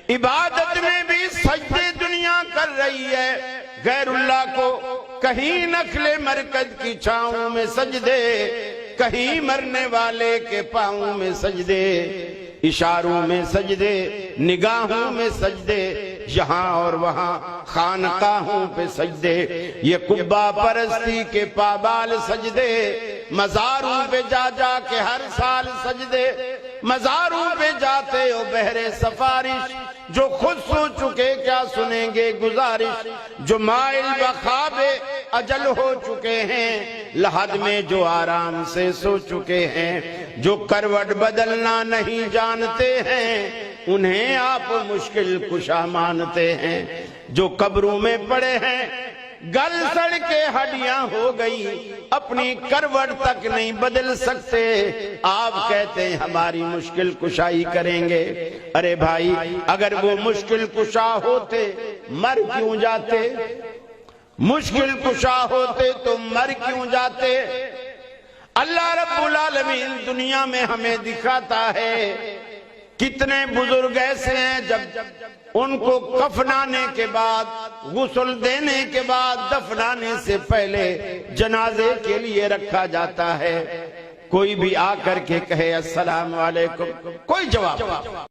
इबादत में भी सजदे दुनिया कर रही है गैरुल्लाह को। कहीं नखले मरकज की छाँव में सजदे, कहीं मरने वाले के पाँव में सजदे, इशारों में सजदे, निगाहों में सजदे, यहाँ और वहाँ खानकाहों पे सजदे। ये कुब्बा परस्ती के पाबाल सजदे, मज़ारों पे जा जा के हर साल सजदे। मज़ारों पे जाते हो बहरे सफारिश, जो खुद सो चुके क्या सुनेंगे गुजारिश। जो माइल बखाबे अजल हो चुके हैं, लहद में जो आराम से सो चुके हैं, जो करवट बदलना नहीं जानते हैं, उन्हें आप मुश्किल कुशा मानते हैं। जो कब्रों में पड़े हैं गल सड़ के हड्डियां हो गई, अपनी करवट तक नहीं बदल सकते, आप कहते हैं हमारी मुश्किल कुशाई करेंगे। अरे भाई, अगर वो मुश्किल कुशा होते मर क्यों जाते? मुश्किल कुशा होते तो मर क्यों जाते? अल्लाह रब्बुल आलमीन दुनिया में हमें दिखाता है कितने बुजुर्ग ऐसे हैं जब उनको कफनाने के बाद, गुस्ल देने के बाद, दफनाने से पहले जनाजे के लिए रखा जाता है। कोई भी आकर के कहे अस्सलाम वालेकुम, कोई जवाब